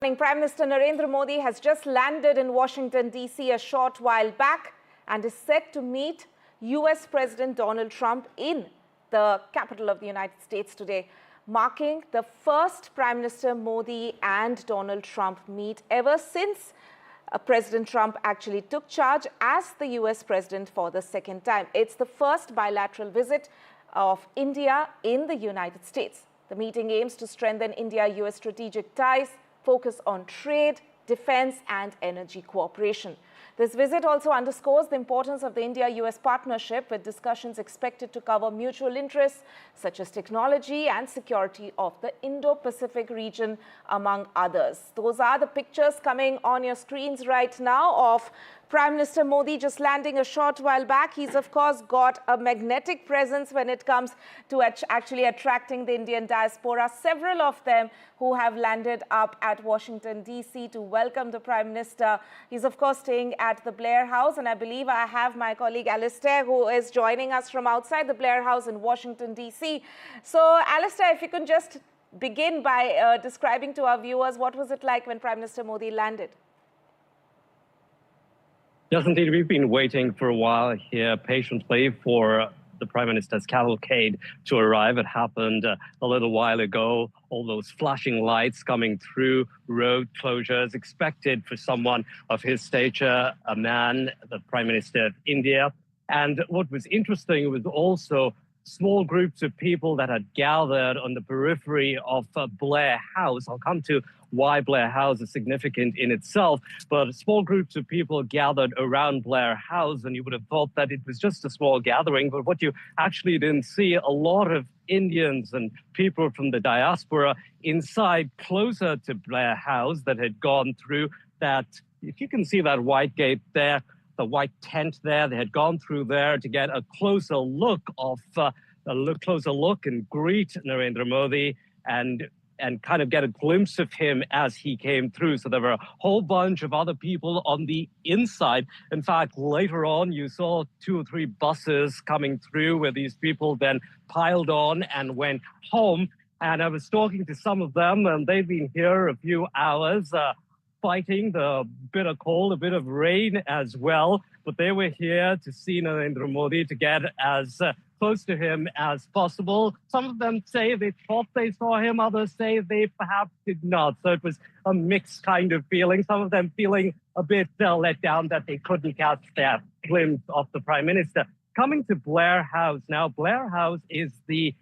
Prime Minister Narendra Modi has just landed in Washington, D.C. a short while back and is set to meet U.S. President Donald Trump in the capital of the United States today, marking the first Prime Minister Modi and Donald Trump meet ever since President Trump actually took charge as the U.S. president for the second time. It's the first bilateral visit of India in the United States. The meeting aims to strengthen India-U.S. strategic ties, focus on trade, defense and energy cooperation. This visit also underscores the importance of the India-US partnership, with discussions expected to cover mutual interests such as technology and security of the Indo-Pacific region, among others. Those are the pictures coming on your screens right now of Prime Minister Modi just landing a short while back. He's, of course, got a magnetic presence when it comes to actually attracting the Indian diaspora. Several of them who have landed up at Washington, D.C. to welcome the Prime Minister. He's, of course, staying at the Blair House. And I believe I have my colleague Alistair, who is joining us from outside the Blair House in Washington, D.C. So, Alistair, if you can just begin by describing to our viewers, what was it like when Prime Minister Modi landed? Yes, indeed. We've been waiting for a while here patiently for the Prime Minister's cavalcade to arrive. It happened a little while ago. All those flashing lights coming through, road closures, expected for someone of his stature, a man, the Prime Minister of India. And what was interesting was also small groups of people that had gathered on the periphery of Blair House. I'll come to why Blair House is significant in itself, but small groups of people gathered around Blair House, and you would have thought that it was just a small gathering, but what you actually didn't see, a lot of Indians and people from the diaspora inside closer to Blair House that had gone through that. If you can see that white gate there, the white tent there, they had gone through there to get a closer look and greet Narendra Modi and kind of get a glimpse of him as he came through. So there were a whole bunch of other people on the inside. In fact, later on, you saw 2 or 3 buses coming through where these people then piled on and went home. And I was talking to some of them, and they've been here a few hours, fighting the bitter cold, a bit of rain as well. But they were here to see Narendra Modi, to get as close to him as possible. Some of them say they thought they saw him, others say they perhaps did not. So it was a mixed kind of feeling. Some of them feeling a bit let down that they couldn't catch that glimpse of the Prime Minister. Coming to Blair House now, Blair House is the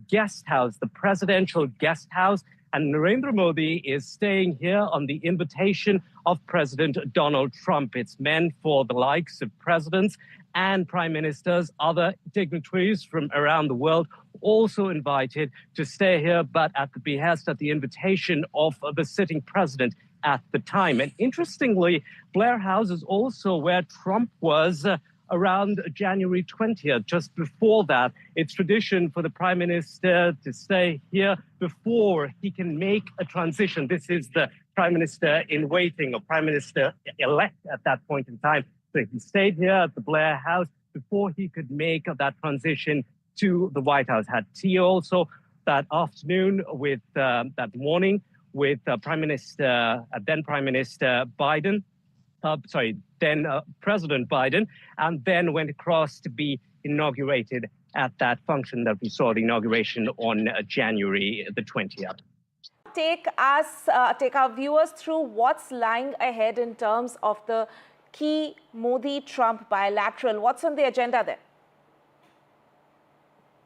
guest house, the presidential guest house. And Narendra Modi is staying here on the invitation of President Donald Trump. It's meant for the likes of presidents and prime ministers, other dignitaries from around the world also invited to stay here, but at the behest, at the invitation of the sitting president at the time. And interestingly, Blair House is also where Trump was around January 20th, just before that. It's tradition for the Prime Minister to stay here before he can make a transition. This is the Prime Minister in waiting, or Prime Minister-elect at that point in time. So he stayed here at the Blair House before he could make that transition to the White House. Had tea also that afternoon with, that morning with Prime Minister, then Prime Minister Biden, then President Biden, and then went across to be inaugurated at that function that we saw, the inauguration on January the 20th. Take our viewers through what's lying ahead in terms of the key Modi-Trump bilateral. What's on the agenda there?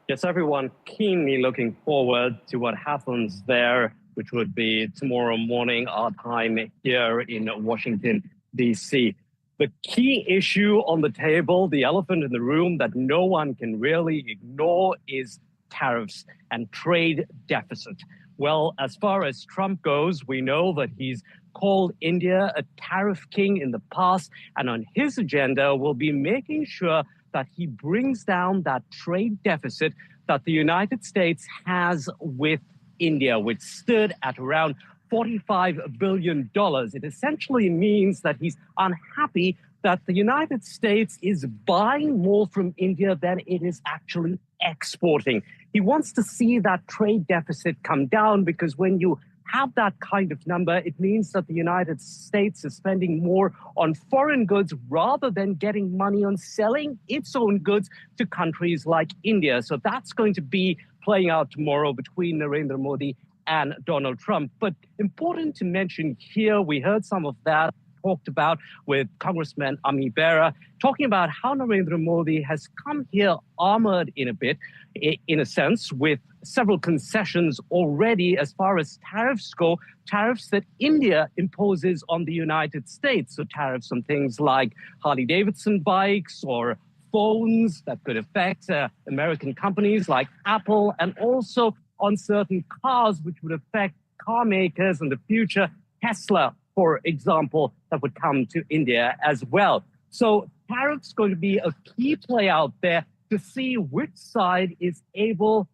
Yes, everyone keenly looking forward to what happens there, which would be tomorrow morning, our time here in Washington, D.C. The key issue on the table, the elephant in the room that no one can really ignore, is tariffs and trade deficit. Well, as far as Trump goes, we know that he's called India a tariff king in the past, and on his agenda will be making sure that he brings down that trade deficit that the United States has with India, which stood at around $45 billion. It essentially means that he's unhappy that the United States is buying more from India than it is actually exporting. He wants to see that trade deficit come down, because when you have that kind of number, it means that the United States is spending more on foreign goods rather than getting money on selling its own goods to countries like India. So that's going to be playing out tomorrow between Narendra Modi and Donald Trump. But important to mention here, we heard some of that talked about with Congressman Blair, talking about how Narendra Modi has come here armored in a bit, in a sense, with several concessions already as far as tariffs go, tariffs that India imposes on the United States. So tariffs on things like Harley-Davidson bikes or phones that could affect American companies like Apple, and also on certain cars, which would affect car makers in the future, Tesla, for example, that would come to India as well. So tariffs going to be a key play out there to see which side is able.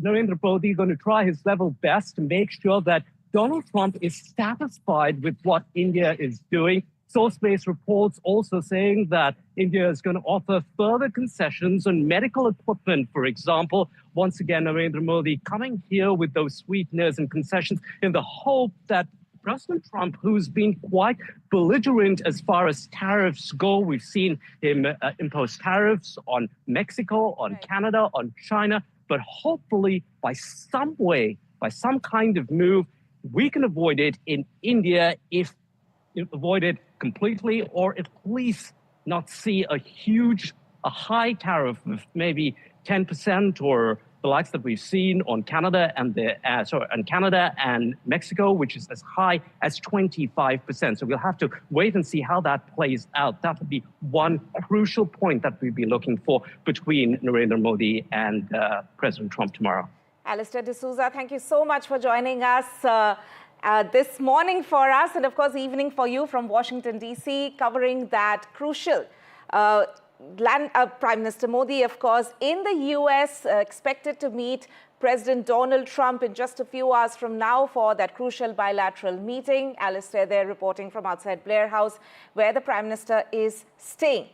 Narendra Modi is going to try his level best to make sure that Donald Trump is satisfied with what India is doing. Source-based reports also saying that India is going to offer further concessions on medical equipment, for example. Once again, Narendra Modi coming here with those sweeteners and concessions in the hope that President Trump, who's been quite belligerent as far as tariffs go, we've seen him impose tariffs on Mexico, on Canada, on China, but hopefully by some way, by some kind of move, we can avoid it in India, if avoid it completely, or at least not see a high tariff of maybe 10% or the likes that we've seen on Canada and Mexico, which is as high as 25%. So we'll have to wait and see how that plays out. That will be one crucial point that we'll be looking for between Narendra Modi and President Trump tomorrow. Alistair D'Souza, thank you so much for joining us this morning for us, and of course evening for you from Washington, D.C., covering that crucial Prime Minister Modi, of course, in the U.S., expected to meet President Donald Trump in just a few hours from now for that crucial bilateral meeting. Alistair there reporting from outside Blair House, where the Prime Minister is staying.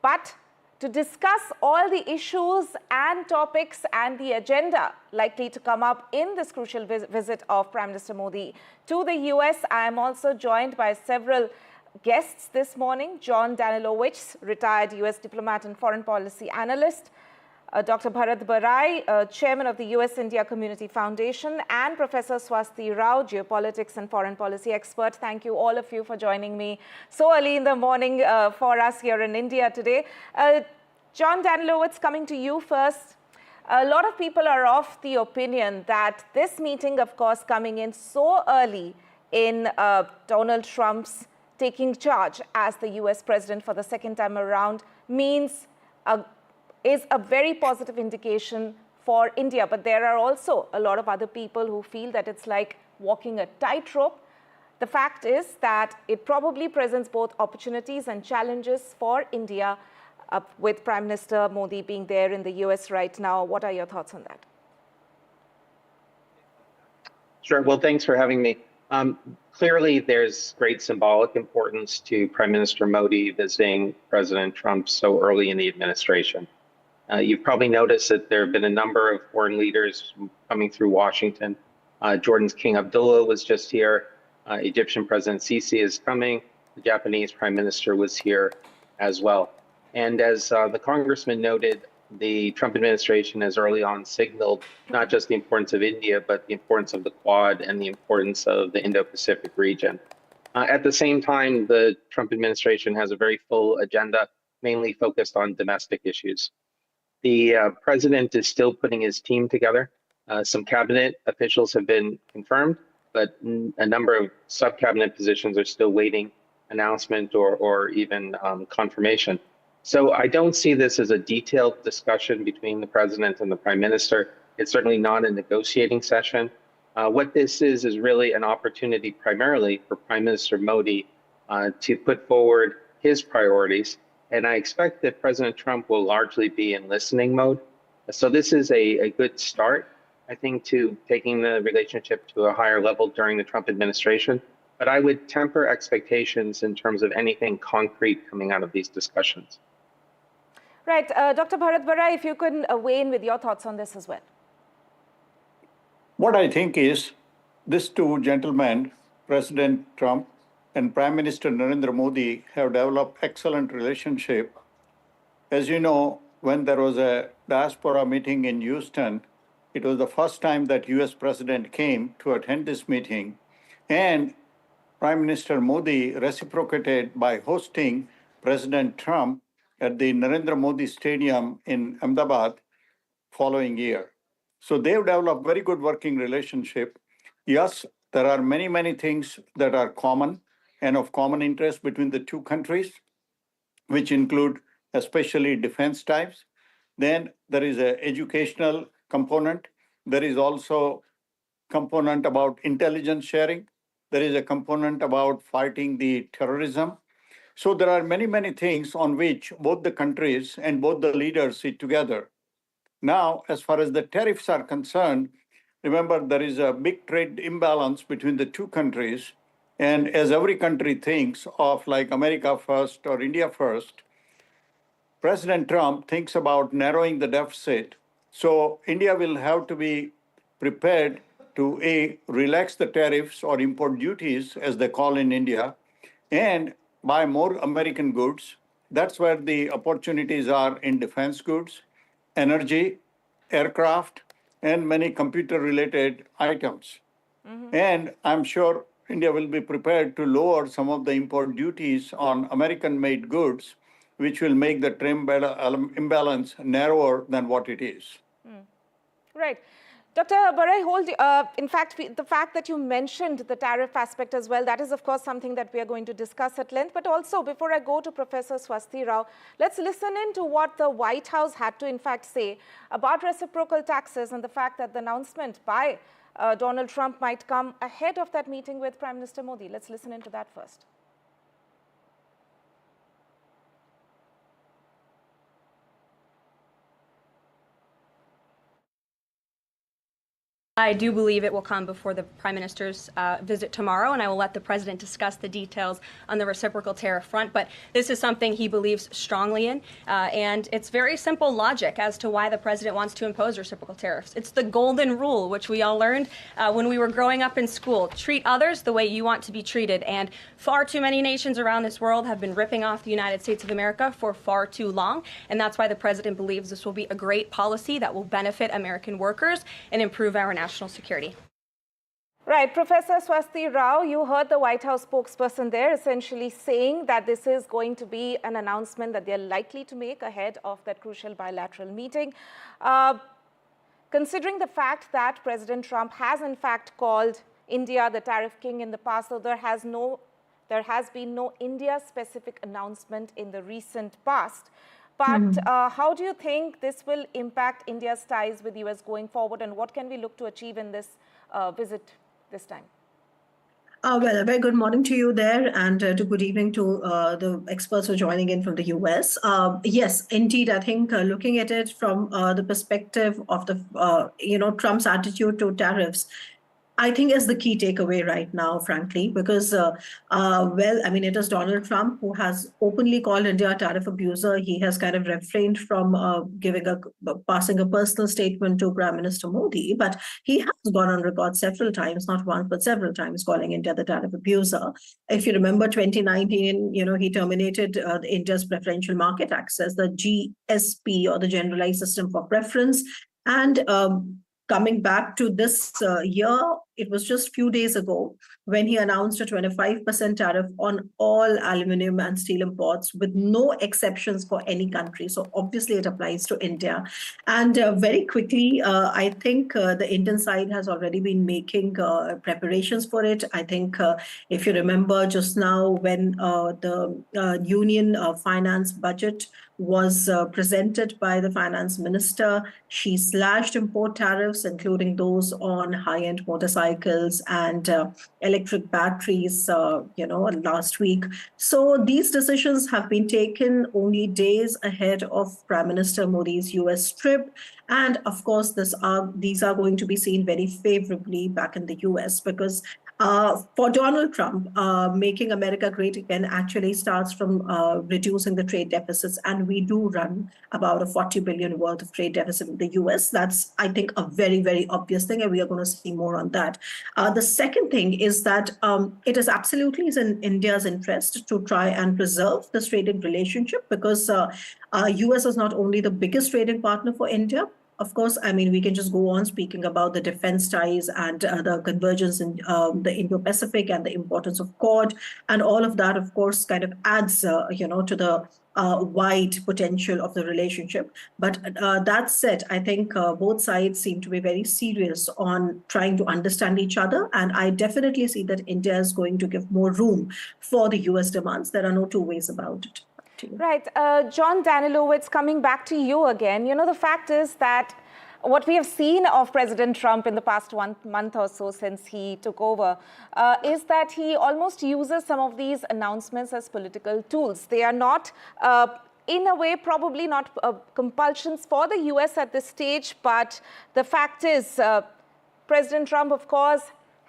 But to discuss all the issues and topics and the agenda likely to come up in this crucial visit of Prime Minister Modi to the U.S., I am also joined by several guests this morning. John Danilowicz, retired U.S. diplomat and foreign policy analyst, Dr. Bharat Barai, chairman of the U.S.-India Community Foundation, and Professor Swasti Rao, geopolitics and foreign policy expert. Thank you, all of you, for joining me so early in the morning for us here in India today. John Danilowicz, coming to you first. A lot of people are of the opinion that this meeting, of course, coming in so early in Donald Trump's taking charge as the U.S. president for the second time around, is a very positive indication for India. But there are also a lot of other people who feel that it's like walking a tightrope. The fact is that it probably presents both opportunities and challenges for India, with Prime Minister Modi being there in the U.S. right now. What are your thoughts on that? Sure. Well, thanks for having me. Clearly, there's great symbolic importance to Prime Minister Modi visiting President Trump so early in the administration. You've probably noticed that there have been a number of foreign leaders coming through Washington. Jordan's King Abdullah was just here. Egyptian President Sisi is coming. The Japanese Prime Minister was here as well. And as the congressman noted, the Trump administration has early on signaled not just the importance of India, but the importance of the Quad and the importance of the Indo-Pacific region. At the same time, the Trump administration has a very full agenda, mainly focused on domestic issues. The president is still putting his team together. Some cabinet officials have been confirmed, but a number of sub-cabinet positions are still waiting announcement or even confirmation. So I don't see this as a detailed discussion between the president and the prime minister. It's certainly not a negotiating session. What this is really an opportunity primarily for Prime Minister Modi to put forward his priorities. And I expect that President Trump will largely be in listening mode. So this is a good start, I think, to taking the relationship to a higher level during the Trump administration. But I would temper expectations in terms of anything concrete coming out of these discussions. Right. Dr. Bharat Barai, if you could weigh in with your thoughts on this as well. What I think is These two gentlemen, President Trump and Prime Minister Narendra Modi, have developed excellent relationship. As you know, when there was a diaspora meeting in Houston, it was the first time that US President came to attend this meeting. And Prime Minister Modi reciprocated by hosting President Trump at the Narendra Modi Stadium in Ahmedabad following year. So they've developed very good working relationship. Yes, there are many, many things that are common and of common interest between the two countries, which include especially defense types. Then there is an educational component. There is also component about intelligence sharing. There is a component about fighting the terrorism. So there are many, many things on which both the countries and both the leaders sit together. Now, as far as the tariffs are concerned, remember there is a big trade imbalance between the two countries. And as every country thinks of like America first or India first, President Trump thinks about narrowing the deficit. So India will have to be prepared to relax the tariffs or import duties, as they call in India, and buy more American goods. That's where the opportunities are in defense goods, energy, aircraft, and many computer-related items. And I'm sure India will be prepared to lower some of the import duties on American-made goods, which will make the trade imbalance narrower than what it is. Right. Dr. Barai, in fact, the fact that you mentioned the tariff aspect as well, that is, of course, something that we are going to discuss at length. But also, before I go to Professor Swasti Rao, let's listen in to what the White House had to, in fact, say about reciprocal taxes and the fact that the announcement by Donald Trump might come ahead of that meeting with Prime Minister Modi. Let's listen into that first. I do believe it will come before the Prime Minister's visit tomorrow, and I will let the President discuss the details on the reciprocal tariff front. But this is something he believes strongly in, and it's very simple logic as to why the President wants to impose reciprocal tariffs. It's the golden rule, which we all learned when we were growing up in school. Treat others the way you want to be treated. And far too many nations around this world have been ripping off the United States of America for far too long, and that's why the President believes this will be a great policy that will benefit American workers and improve our national security. Right. Professor Swasti Rao, you heard the White House spokesperson there essentially saying that this is going to be an announcement that they're likely to make ahead of that crucial bilateral meeting. Considering the fact that President Trump has in fact called India the tariff king in the past, so there has been no India-specific announcement in the recent past. But how do you think this will impact India's ties with the US going forward, and what can we look to achieve in this visit this time? Well, a very good morning to you there, and to good evening to the experts who are joining in from the US. Yes, indeed, I think looking at it from the perspective of the, Trump's attitude to tariffs, I think is the key takeaway right now, frankly, because, it is Donald Trump who has openly called India a tariff abuser. He has kind of refrained from passing a personal statement to Prime Minister Modi, but he has gone on record several times, not once, but several times, calling India the tariff abuser. If you remember 2019, he terminated India's preferential market access, the GSP, or the Generalized System for Preference, and coming back to this year, it was just a few days ago when he announced a 25% tariff on all aluminum and steel imports with no exceptions for any country. So obviously it applies to India. And very quickly, I think the Indian side has already been making preparations for it. I think if you remember just now when the Union Finance budget was presented by the finance minister, she slashed import tariffs, including those on high-end motorcycles and electric batteries, last week. So these decisions have been taken only days ahead of Prime Minister Modi's US trip. And of course, these are going to be seen very favorably back in the US, because For Donald Trump, making America great again actually starts from reducing the trade deficits, and we do run about a 40 billion worth of trade deficit in the US. That's, I think, a very, very obvious thing, and we are going to see more on that. The second thing is that it is absolutely in India's interest to try and preserve this trading relationship, because US is not only the biggest trading partner for India. Of course, I mean, we can just go on speaking about the defense ties and the convergence in the Indo-Pacific and the importance of Quad, and all of that, of course, kind of adds, to the wide potential of the relationship. But that said, I think both sides seem to be very serious on trying to understand each other, and I definitely see that India is going to give more room for the US demands. There are no two ways about it. Right. John Danilowitz, coming back to you again, the fact is that what we have seen of President Trump in the past 1 month or so since he took over is that he almost uses some of these announcements as political tools. They are not, in a way, probably not compulsions for the US at this stage, but the fact is President Trump, of course,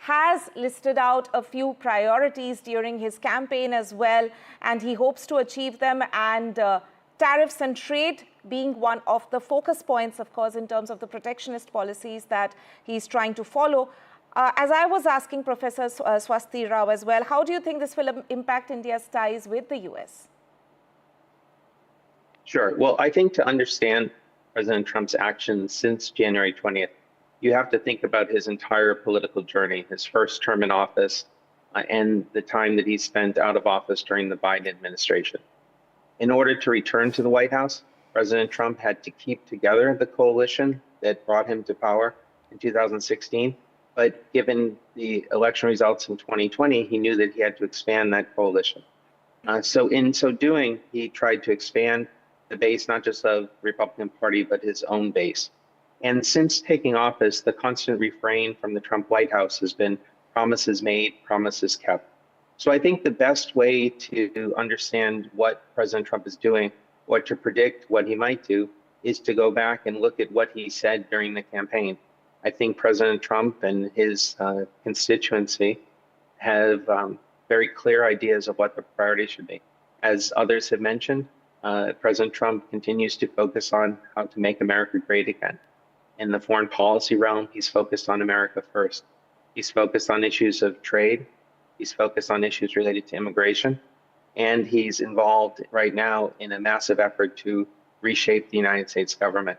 has listed out a few priorities during his campaign as well, and he hopes to achieve them, and tariffs and trade being one of the focus points, of course, in terms of the protectionist policies that he's trying to follow. As I was asking Professor Swasti Rao as well, how do you think this will impact India's ties with the US? Sure. Well, I think to understand President Trump's actions since January 20th, you have to think about his entire political journey, his first term in office, and the time that he spent out of office during the Biden administration. In order to return to the White House, President Trump had to keep together the coalition that brought him to power in 2016. But given the election results in 2020, he knew that he had to expand that coalition. So in so doing, he tried to expand the base, not just of the Republican Party, but his own base. And since taking office, the constant refrain from the Trump White House has been promises made, promises kept. So I think the best way to understand what President Trump is doing, or to predict what he might do, is to go back and look at what he said during the campaign. I think President Trump and his constituency have very clear ideas of what the priorities should be. As others have mentioned, President Trump continues to focus on how to make America great again. In the foreign policy realm, he's focused on America first. He's focused on issues of trade. He's focused on issues related to immigration. And he's involved right now in a massive effort to reshape the United States government.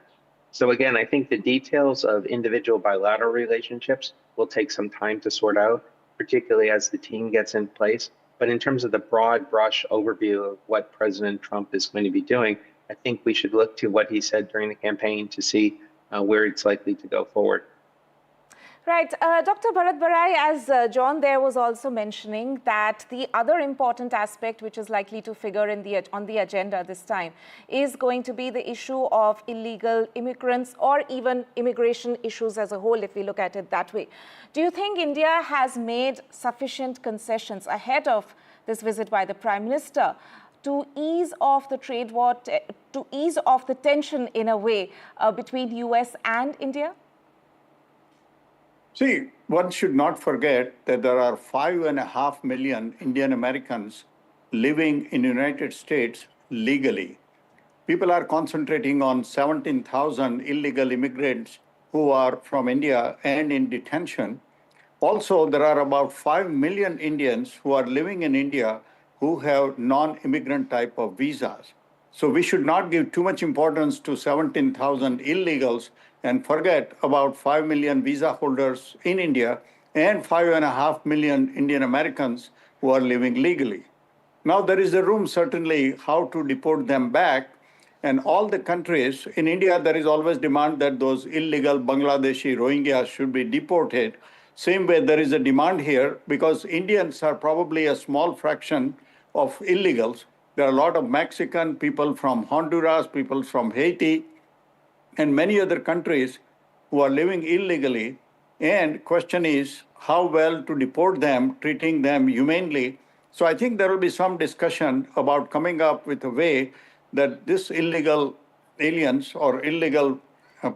So again, I think the details of individual bilateral relationships will take some time to sort out, particularly as the team gets in place. But in terms of the broad brush overview of what President Trump is going to be doing, I think we should look to what he said during the campaign to see where it's likely to go forward. Right. Dr. Bharat Barai, as John there was also mentioning, that the other important aspect which is likely to figure on the agenda this time is going to be the issue of illegal immigrants, or even immigration issues as a whole, if we look at it that way. Do you think India has made sufficient concessions ahead of this visit by the Prime Minister to ease off the trade war, to ease off the tension in a way between US and India? See, one should not forget that there are 5.5 million Indian Americans living in the United States legally. People are concentrating on 17,000 illegal immigrants who are from India and in detention. Also, there are about 5 million Indians who are living in India who have non-immigrant type of visas. So we should not give too much importance to 17,000 illegals and forget about 5 million visa holders in India and 5.5 million Indian Americans who are living legally. Now, there is a room, certainly, how to deport them back. And all the countries, in India, there is always demand that those illegal Bangladeshi Rohingyas should be deported. Same way, there is a demand here because Indians are probably a small fraction of illegals. There are a lot of Mexican people from Honduras, people from Haiti, and many other countries who are living illegally. And question is how well to deport them, treating them humanely. So I think there will be some discussion about coming up with a way that this illegal aliens or illegal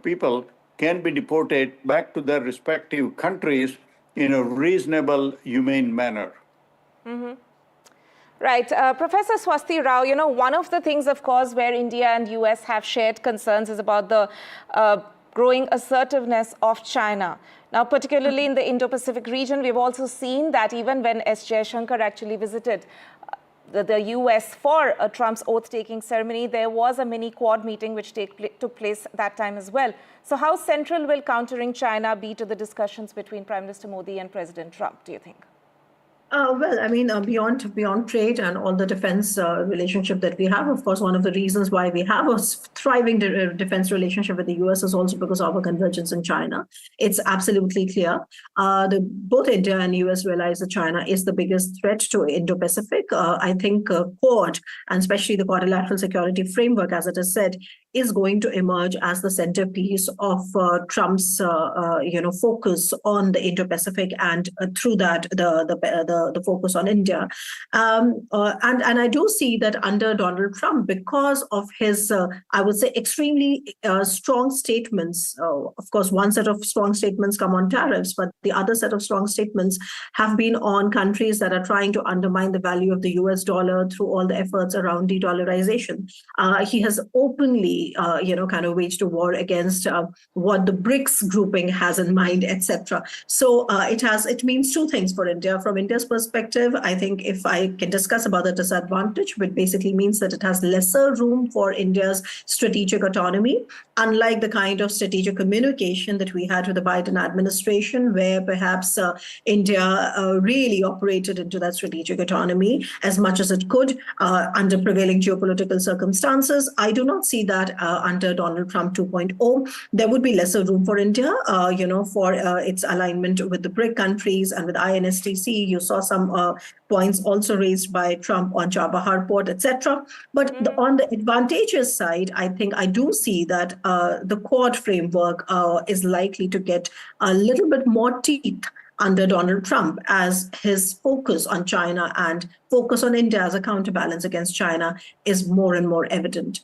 people can be deported back to their respective countries in a reasonable, humane manner. Right. Professor Swasti Rao, one of the things, of course, where India and US have shared concerns is about the growing assertiveness of China. Now, particularly in the Indo-Pacific region, we've also seen that even when S. Jaishankar actually visited the US for Trump's oath-taking ceremony, there was a mini Quad meeting which took place that time as well. So how central will countering China be to the discussions between Prime Minister Modi and President Trump, do you think? Well, I mean, beyond trade and all the defense relationship that we have, of course, one of the reasons why we have a thriving defense relationship with the US is also because of our convergence in China. It's absolutely clear. Both India and US realize that China is the biggest threat to Indo-Pacific. I think Quad, and especially the Quadrilateral Security Framework, as it is said, is going to emerge as the centerpiece of Trump's, focus on the Indo-Pacific, and through that, the focus on India. And I do see that under Donald Trump, because of his, I would say, extremely strong statements. Of course, one set of strong statements come on tariffs, but the other set of strong statements have been on countries that are trying to undermine the value of the US dollar through all the efforts around de-dollarization. He has openly kind of waged a war against what the BRICS grouping has in mind, etc. So it means two things for India. From India's perspective, I think if I can discuss about the disadvantage, which basically means that it has lesser room for India's strategic autonomy, unlike the kind of strategic communication that we had with the Biden administration, where perhaps India really operated into that strategic autonomy as much as it could under prevailing geopolitical circumstances. I do not see that under Donald Trump 2.0. There would be lesser room for India, for its alignment with the BRIC countries and with INSTC. You saw some points also raised by Trump on Chabahar Port, etc. But on the advantageous side, I think I do see that the Quad framework is likely to get a little bit more teeth under Donald Trump, as his focus on China and focus on India as a counterbalance against China is more and more evident.